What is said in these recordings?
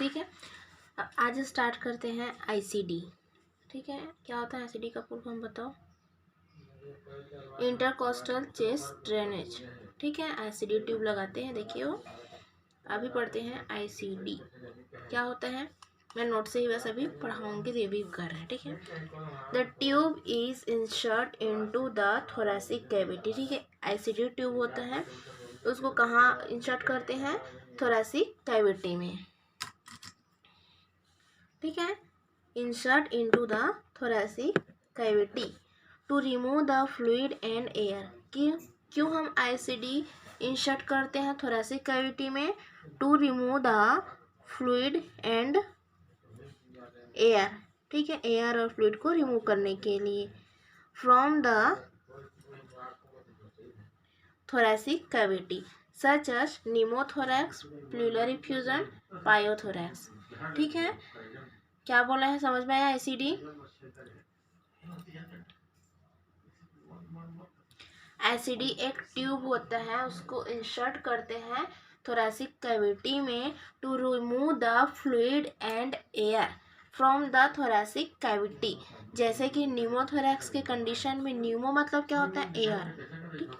ठीक है। अब आज स्टार्ट करते हैं आईसीडी। ठीक है, क्या होता है आईसीडी का फुल फॉर्म बताओ? Intercostal chest drainage. ठीक है, आईसीडी ट्यूब लगाते हैं। देखिए वो अभी पढ़ते हैं आईसीडी क्या होता है। मैं नोट से ही बस अभी पढ़ाऊंगी, रिव्यू कर रहे हैं। ठीक है, the tube is insert into the thoracic cavity. ठीक है, आईसीडी ट्यूब होता है, उसको कहाँ इंसर्ट करते हैं? थोरेसिक कैविटी में। ठीक है, insert into the thoracic cavity to remove the fluid and air. क्यों हम आईसीडी इंसर्ट करते हैं थोरेसिक कैविटी में? To remove the fluid and air. ठीक है, एयर और फ्लूइड को रिमूव करने के लिए from the thoracic cavity such as pneumothorax, pleural effusion, pyothorax. ठीक है, क्या बोला है, समझ में आया? आईसीडी आईसीडी एक ट्यूब होता है, उसको इंसर्ट करते हैं थोरेसिक कैविटी में to remove the fluid and air from the thoracic cavity. जैसे कि न्यूमोथोरैक्स के कंडीशन में, न्यूमो मतलब क्या होता है? एयर। ठीक,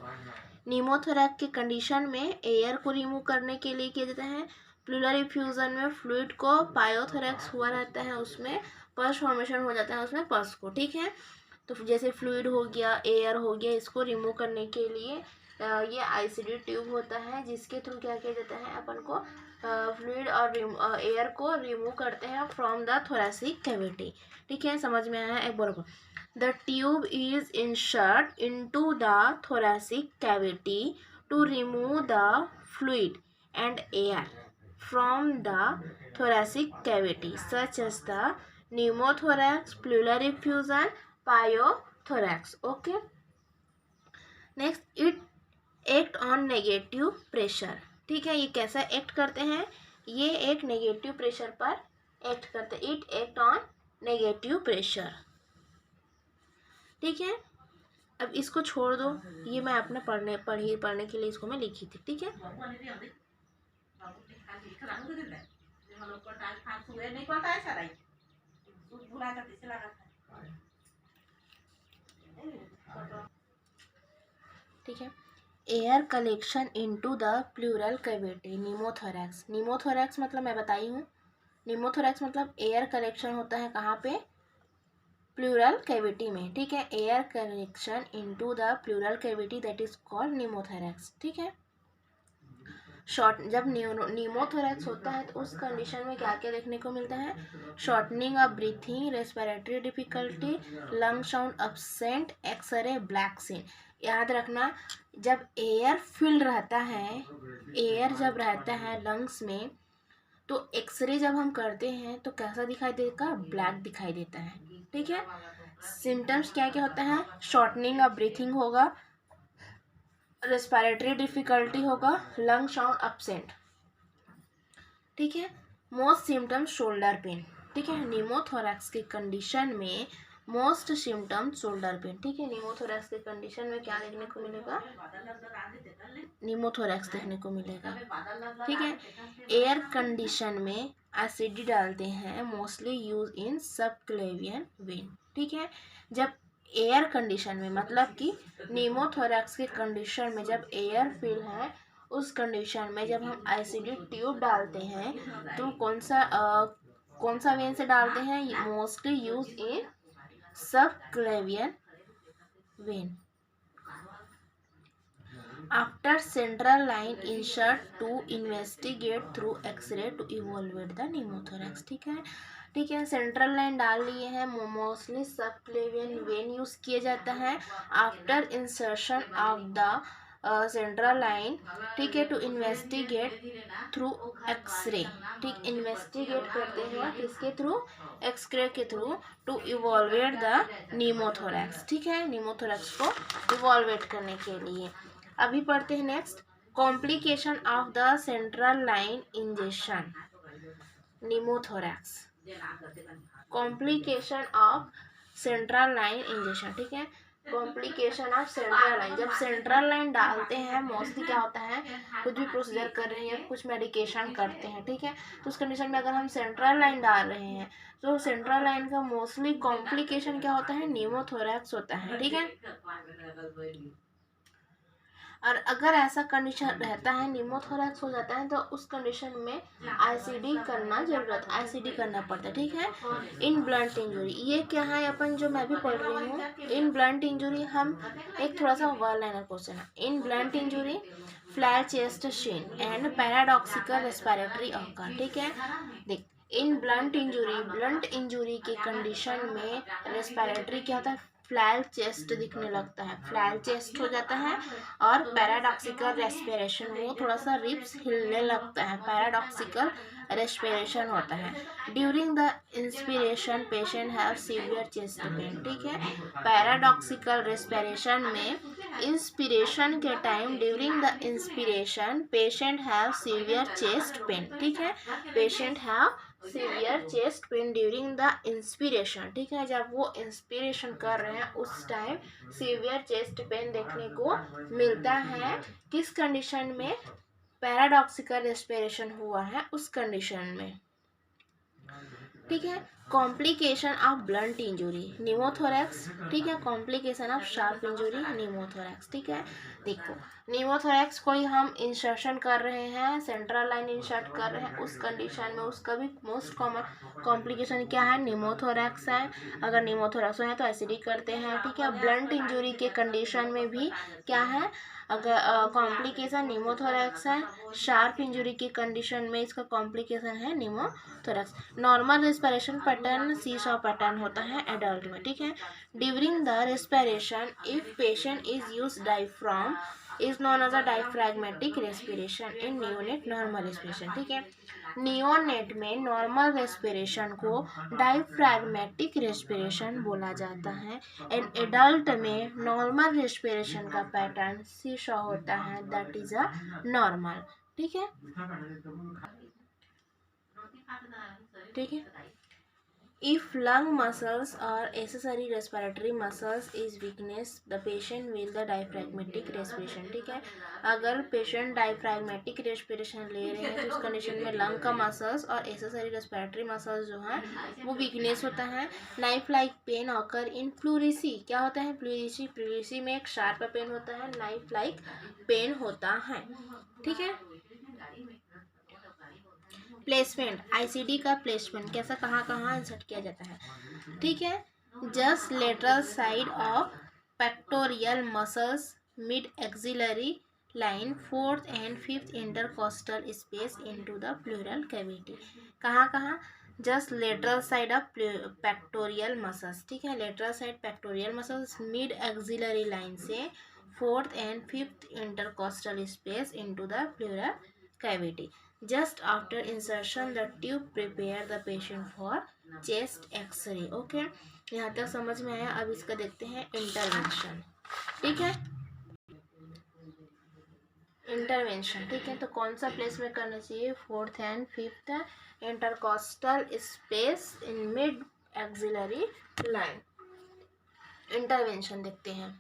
न्यूमोथोरैक्स के कंडीशन में एयर को रिमूव करने के लिए किया जाता है। प्लूरल इफ्यूजन में फ्लूइड को, पायोथोरैक्स हुआ रहता है उसमें पस फॉर्मेशन हो जाता है उसमें पस को। ठीक है, तो जैसे फ्लूइड हो गया, एयर हो गया, इसको रिमूव करने के लिए ये आईसीडी ट्यूब होता है, जिसके थ्रू क्या किया जाता है, अपन को फ्लूइड और एयर को रिमूव करते हैं फ्रॉम द थोरेसिक कैविटी। ठीक है, समझ में आया? एक बराबर। The tube is insert into the thoracic cavity to remove the fluid and air from the thoracic cavity such as the pneumothorax, pleural effusion, pyothorax. Okay, next it act on negative pressure. ठीक है, ये कैसा act करते हैं? ये एक negative pressure पर act करते हैं। It act on negative pressure. ठीक है, अब इसको छोड़ दो, ये मैं अपने पढ़ने के लिए इसको मैं लिखी थी। ठीक है, ठीक है, air collection into the pleural cavity निमोथोरैक्स। निमोथोरैक्स मतलब मैं बताई हूँ, निमोथोरैक्स मतलब एयर कलेक्शन होता है कहाँ पे? प्लूरल कैविटी में। ठीक है, air collection into the pleural cavity that is called निमोथोरैक्स। ठीक है, जब न्यूमोथोरैक्स होता है तो उस कंडीशन में क्या क्या देखने को मिलता है? Shortening of breathing, respiratory difficulty, lung sound absent, x-ray, black seen. याद रखना, जब एयर फिल रहता है, एयर जब रहता है लंग्स में, तो एक्सरे जब हम करते हैं तो कैसा दिखाई देगा? ब्लैक दिखाई देता है। ठीक है, सिम्टम्स क्या क्या होता है? शॉर्टनिंग ऑफ ब्रीथिंग होगा, रेस्पिरेटरी डिफिकल्टी होगा, लंग साउंड अब्सेंट। ठीक है, मोस्ट सिम्टम्स शोल्डर पेन। ठीक है, निमोथोरैक्स के कंडीशन में मोस्ट सिम्टम शोल्डर पेन। ठीक है, निमोथोरैक्स के कंडीशन में क्या देखने को मिलेगा? निमोथोरैक्स देखने को मिलेगा। ठीक है, एयर कंडीशन में एसिडी डालते हैं, mostly use in subclavian when. ठीक है, जब एयर कंडीशन में मतलब कि निमोथोरैक्स के कंडीशन में जब एयर फिल है, उस कंडीशन में जब हम आईसीडी ट्यूब डालते हैं तो कौन सा वेन से डालते हैं? Mostly use in subclavian vein. After central line insert to investigate through x ray to evaluate the pneumothorax. ठीक है, ठीक है, सेंट्रल लाइन डाल लिए हैं, मोस्टली सबक्लेवियन वेन यूज किया जाता है after insertion of the central line. ठीक है, टू इन्वेस्टिगेट थ्रू एक्सरे। ठीक, इन्वेस्टिगेट करते हैं किसके थ्रू? एक्सरे के through, to evaluate the pneumothorax. ठीक है, निमोथोरैक्स को इवोल्वेट करने के लिए। अभी पढ़ते हैं next, complication of the central line injection निमोथोरैक्स। Complication of central line injection. ठीक है, कॉम्प्लिकेशन ऑफ सेंट्रल लाइन, जब सेंट्रल लाइन डालते हैं मोस्टली क्या होता है, कुछ भी प्रोसीजर कर रहे हैं या कुछ मेडिकेशन करते हैं, ठीक है, तो उस कंडीशन में अगर हम सेंट्रल लाइन डाल रहे हैं तो सेंट्रल लाइन का मोस्टली कॉम्प्लिकेशन क्या होता है, निमोथोरैक्स होता है, ठीक है। और अगर ऐसा कंडीशन रहता है, निमोथोरैक्स हो जाता है, तो उस कंडीशन में आईसीडी करना जरूरत, आईसीडी करना पड़ता है, ठीक है। इन ब्लंट इंजुरी, ये क्या है अपन जो मैं भी पढ़ रही हूँ, इन ब्लंट इंजुरी, हम एक थोड़ा सा वन लाइनर क्वेश्चन है। In blunt injury flat chest शेन एंड पैराडॉक्सिकल रेस्पिरेटरी ऑकर, ठीक है। देख, इन ब्लंट इंजुरी के कंडीशन में रेस्पिरेटरी क्या होता है, फ्लैट चेस्ट दिखने लगता है, फ्लैट चेस्ट हो जाता है, और पैराडॉक्सिकल रेस्पिरेशन, वो थोड़ा सा रिब्स हिलने लगता है, पैराडॉक्सिकल रेस्पिरेशन होता है। During the inspiration patient have severe chest pain, ठीक है। पैराडॉक्सिकल रेस्पिरेशन में इंस्पिरेशन के time, during the inspiration patient have severe chest pain, ठीक है। Patient have severe chest pain during the inspiration, ठीक है। जब वो इंस्पिरेशन कर रहे हैं उस टाइम सीवियर चेस्ट पेन देखने को मिलता है, किस कंडीशन में, पैराडॉक्सिकल रेस्पिरेशन हुआ है उस कंडीशन में, ठीक है। कॉम्प्लिकेशन ऑफ ब्लंट इंजुरी, निमोथोरैक्स, ठीक है। कॉम्प्लिकेशन ऑफ शार्प इंजुरी, निमोथोरैक्स, ठीक है। देखो, निमोथोरैक्स कोई हम इंसर्शन कर रहे हैं, सेंट्रल लाइन इंसर्ट कर रहे हैं, उस कंडीशन में उसका भी मोस्ट कॉमन कॉम्प्लिकेशन क्या है, निमोथोरैक्स है। अगर निमोथोरैक्स है तो एसिडी करते हैं, ठीक है। ब्लंट इंजुरी के कंडीशन में भी क्या है, अगर कॉम्प्लिकेशन निमोथोरैक्स है। शार्प इंजुरी की कंडीशन में इसका कॉम्प्लिकेशन है pneumothorax. Normal respiration pattern seesaw pattern होता है एडल्ट में, ठीक है। During the respiration if patient is use diaphragm is known as a diaphragmatic respiration, in neonate normal respiration, ठीक है। नियोनेट में नॉर्मल रेस्पिरेशन को डायफ्रैग्मेटिक रेस्पिरेशन बोला जाता है। एंड एडल्ट में नॉर्मल रेस्पिरेशन का पैटर्न सीसॉ होता है, दैट इज अ नॉर्मल, ठीक है, ठीक है। If lung muscles or accessory respiratory muscles is weakness, the patient will the diaphragmatic respiration, ठीक है। अगर पेशेंट डायफ्रैग्मेटिक रेस्पिरेशन ले रहे हैं तो उस कंडीशन में लंग का मसल्स और एसेसरी रेस्पिरेटरी मसल्स जो है वो वीकनेस होता है। Knife like pain occur in pleurisy, क्या होता है, प्लूरिसी में एक शार्प पेन होता है, नाइफ लाइक पेन होता है, ठीक है। प्लेसमेंट, आईसीडी का प्लेसमेंट कैसा, कहाँ कहाँ इंसर्ट किया जाता है, ठीक है। Just lateral side of pectoral muscles mid axillary line, fourth and fifth intercostal space into the pleural cavity, कहाँ कहाँ, just lateral side of pectoral muscles, ठीक है। Lateral side pectoral muscles mid axillary line से fourth and fifth intercostal space into the pleural cavity. Just after insertion, the tube prepare the patient for chest X-ray, okay. यहाँ तक समझ में आया। अब इसका देखते हैं इंटरवेंशन, ठीक है। इंटरवेंशन, ठीक है, तो कौन सा प्लेस में करना चाहिए, fourth and fifth intercostal space in mid axillary line. Intervention देखते हैं।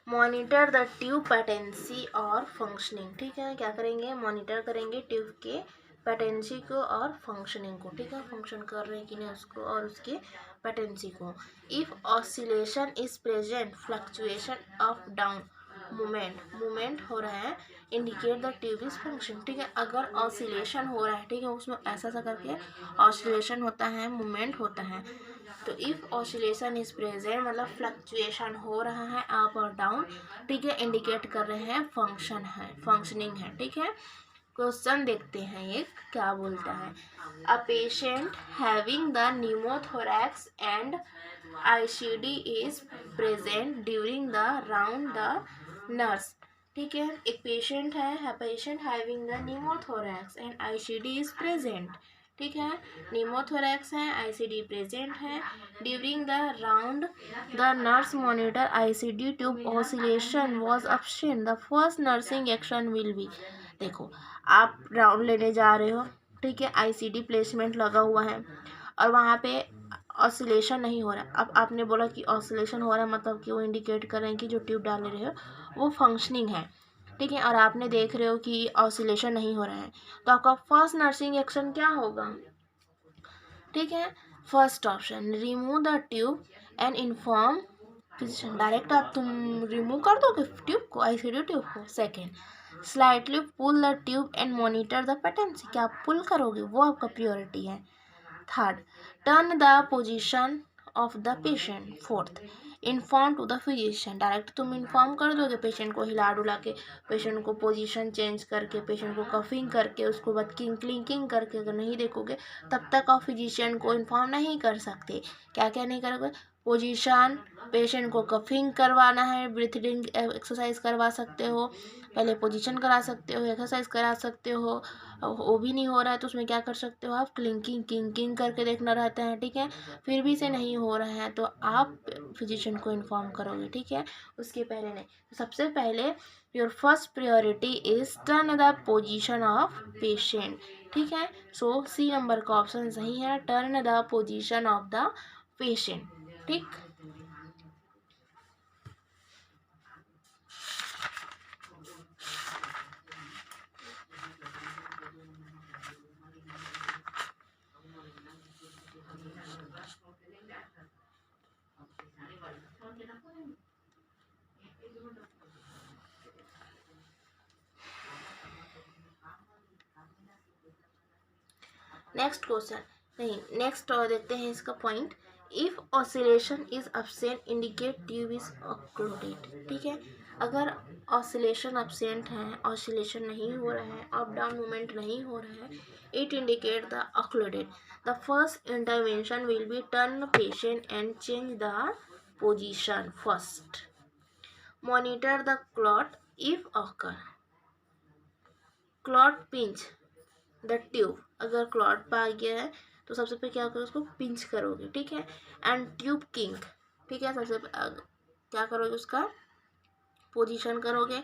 मॉनिटर द ट्यूब पेटेंसी और फंक्शनिंग, ठीक है। क्या करेंगे, मॉनिटर करेंगे ट्यूब के पेटेंसी को और फंक्शनिंग को, ठीक है, फंक्शन कर रहे हैं कि नहीं उसको और उसके पेटेंसी को। If oscillation is present, fluctuation up down, movement हो रहा है, indicate the tube is function, ठीक है। अगर ऑसिलेशन हो रहा है, ठीक है, उसमें ऐसा करके ऑसिलेशन होता है, मूवमेंट होता है, तो इफ ऑसिलेशन इज प्रेजेंट मतलब फ्लक्चुएशन हो रहा है अप और डाउन, ठीक है, इंडिकेट कर रहे हैं फंक्शन है, फंक्शनिंग है, ठीक है। क्वेश्चन देखते हैं ये क्या बोलता है। A patient having the निमोथोरैक्स and ICD is present during the round the nurse, ठीक है। एक पेशेंट है, patient having the निमोथोरैक्स and ICD is present, ठीक है। निमोथोरैक्स है, आईसीडी प्रेजेंट है, during the round the nurse monitor ICD tube oscillation was absent, the first nursing action will be, देखो आप राउंड लेने जा रहे हो, ठीक है, आईसीडी प्लेसमेंट लगा हुआ है और वहाँ पे ऑसिलेशन नहीं हो रहा है। अब आपने बोला कि ऑसिलेशन हो रहा है मतलब कि वो इंडिकेट कर रहे हैं कि जो ट्यूब डाल रहे हो वो फंक्शनिंग है, ठीक है। और आपने देख रहे हो कि ऑसिलेशन नहीं हो रहा है, तो आपका फर्स्ट नर्सिंग एक्शन क्या होगा, ठीक है। First option, remove the tube and inform physician. Direct आप तुम रिमूव कर दोगे ट्यूब को, आईसीडी ट्यूब को। Second, slightly pull the tube and monitor the patency. क्या आप पुल करोगे, वो आपका प्रियोरिटी है। Third, turn the position of the patient. Fourth, inform to the physician. Direct तुम इन्फॉर्म कर दोगे पेशेंट को, हिला डुला के पेशेंट को पोजीशन चेंज करके, पेशेंट को कफिंग करके, उसको बाद क्लिंकिंग करके अगर नहीं देखोगे तब तक आप फिजिशियन को इन्फॉर्म नहीं कर सकते। क्या क्या नहीं करोगे, पोजीशन, पेशेंट को कफिंग करवाना है, ब्रीथिंग एक्सरसाइज करवा सकते हो, पहले पोजीशन करा सकते हो, एक्सरसाइज करा सकते हो। वो भी नहीं हो रहा है तो उसमें क्या कर सकते हो, आप क्लिंकिंग किंकिंग करके देखना रहता है, ठीक है। फिर भी से नहीं हो रहा है तो आप फिजिशियन को इन्फॉर्म करोगे, ठीक है। उसके पहले नहीं, तो सबसे पहले your first priority is turn the position of patient, ठीक है। सो सी नंबर का ऑप्शन सही है, turn the position of the patient, ठीक। नेक्स्ट क्वेश्चन, नहीं नेक्स्ट देखते हैं इसका point. If oscillation is absent indicate tube is occluded, ठीक है। अगर ऑसिलेशन अब्सेंट है, ऑसिलेशन नहीं हो रहा है, अप डाउन मूवमेंट नहीं हो रहा है, it indicate the occluded. The first intervention will be turn patient and change the position first. Monitor the clot if occur. Clot pinch the tube. अगर क्लॉट पा गया है तो सबसे पहले क्या करोगे, उसको पिंच करोगे, ठीक है। एंड ट्यूब किंग, ठीक है। सबसे क्या करोगे, उसका पोजीशन करोगे,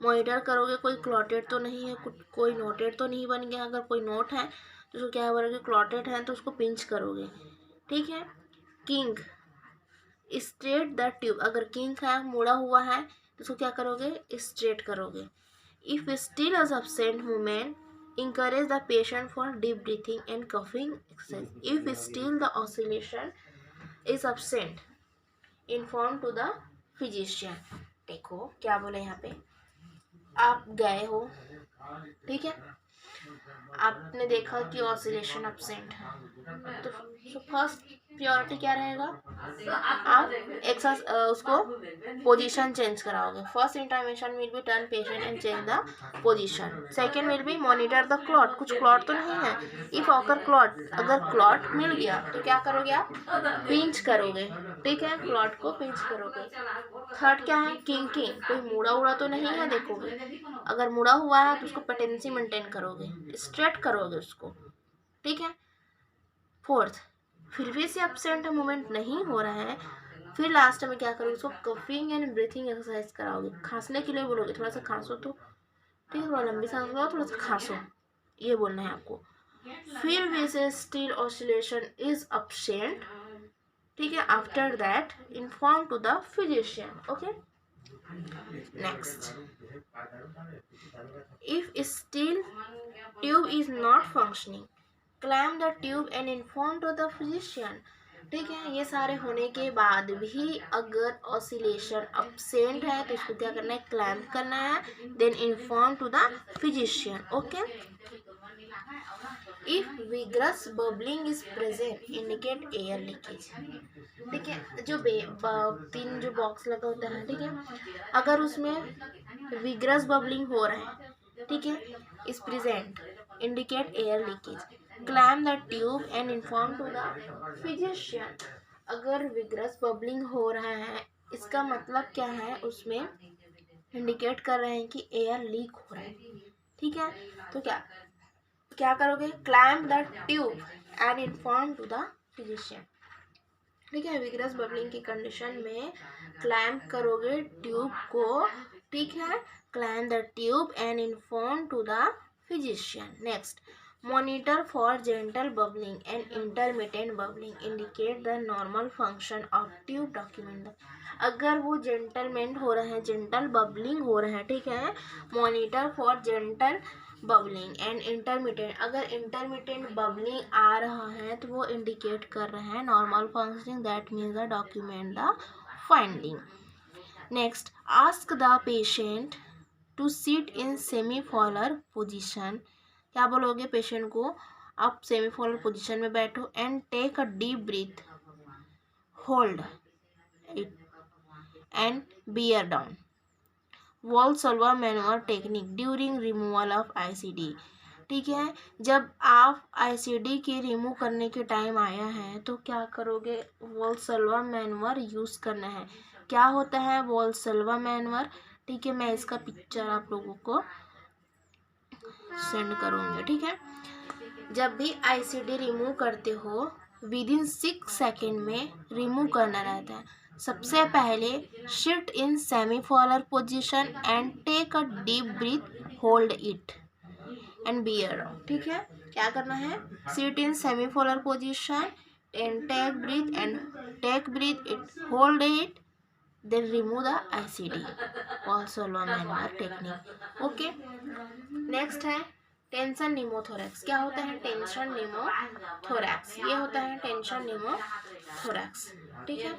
मॉनिटर करोगे कोई क्लॉटेड तो नहीं है, कोई नोटेड तो नहीं बन गया। अगर कोई नोट है तो उसको क्या करोगे, क्लॉटेड है तो उसको पिंच करोगे, ठीक है। King, straight the tube. अगर किंग है, मुड़ा हुआ है तो उसको क्या करोगे, स्ट्रेट करोगे। If still is absent movement, encourage the patient for deep breathing and coughing exercise. If still the oscillation is absent, inform to the physician. देखो क्या बोले यहाँ पे, आप गए हो, ठीक है, आपने देखा कि ऑसिलेशन एब्सेंट है, तो फर्स्ट प्योरिटी क्या रहेगा, आप उसको पोजीशन चेंज कराओगे। First intervention will be turn patient and change the position. Second will be monitor the clot. कुछ क्लॉट तो नहीं है, इफ ऑकर क्लॉट, अगर क्लॉट मिल गया तो क्या करोगे, आप पिंच करोगे, ठीक है, क्लॉट को पिंच करोगे। थर्ड क्या है, किंकिंग, कोई मुड़ा उड़ा तो नहीं है देखोगे, अगर मुड़ा हुआ है तो उसको पेटेंसी मेंटेन करोगे, स्ट्रेट करोगे उसको, ठीक है। फोर्थ, फिर भी से एब्सेंट मूवमेंट नहीं हो रहा है, फिर लास्ट में क्या करोगे, उसको कफिंग एंड ब्रीथिंग एक्सरसाइज कराओगे। खांसने के लिए बोलोगे, थोड़ा सा खांसो तो, ठीक है, थोड़ा लंबी सांस लो, थोड़ा सा खांसो, ये बोलना है आपको। फिर भी से स्टिल ऑसिलेशन इज एब्सेंट, ठीक है, after that inform to the physician, okay. Next, if still tube is not functioning, clamp the tube and inform to the physician, ठीक है। ये सारे होने के बाद भी अगर ऑसिलेशन अब्सेंट है तो इसको क्या करना है, क्लैम्प करना है, then inform to the physician, okay. If vigorous bubbling is present indicate air leakage, ठीक है। जो तीन जो बॉक्स लगा होता है, ठीक है, अगर उसमें विग्रस बबलिंग हो रहा है, ठीक है, is present indicate air leakage. Clamp the tube and inform to the physician. अगर विग्रस बबलिंग हो रहा है इसका मतलब क्या है, उसमें इंडिकेट कर रहे हैं कि एयर लीक हो रहा है, ठीक है। तो क्या क्या करोगे, clamp the tube and inform to the physician, ठीक है। विग्रस बबलिंग की कंडीशन में क्लैम्प करोगे ट्यूब को, ठीक है, clamp the tube and inform to the physician. Next, Monitor for gentle bubbling and intermittent bubbling indicate the normal function of tube. Document the अगर वो जेंटलमेंट हो रहे हैं, जेंटल बबलिंग हो रहे हैं, ठीक है, monitor for gentle bubbling and intermediate, अगर इंटरमीडिएट बबलिंग आ रहा है तो वो इंडिकेट कर रहे हैं normal functioning, that means the document the finding. Next, ask the patient to sit in semi Fowler position. क्या बोलोगे पेशेंट को, आप सेमीफॉलर पोजिशन में बैठो and take a deep breath, hold it and bear down. Valsalva manoeuvre technique during removal of ICD. ठीक है, जब आप आईसीडी के रिमूव करने के टाइम आया है तो क्या करोगे, वॉल्सोवा मैनुअल यूज़ करना है. क्या होता है वॉल्सोवा मैनुअल, ठीक है, मैं इसका पिक्चर आप लोगों को सेंड करूँगी. ठीक है, जब भी आईसीडी रिमूव करते हो विदिन 6 सेकेंड में रिमूव करना रहता है. सबसे पहले shift in semi Fowler position and take a deep breath, hold it and bear down. ठीक है, क्या करना है, sit in semi Fowler position and take breath it, hold it, then remove the ICD. Valsalva manoeuvre technique. Okay, next है tension pneumothorax. क्या होता है tension निमोथोरैक्स, ये होता है टेंशन निमोथोरैक्स. ठीक है,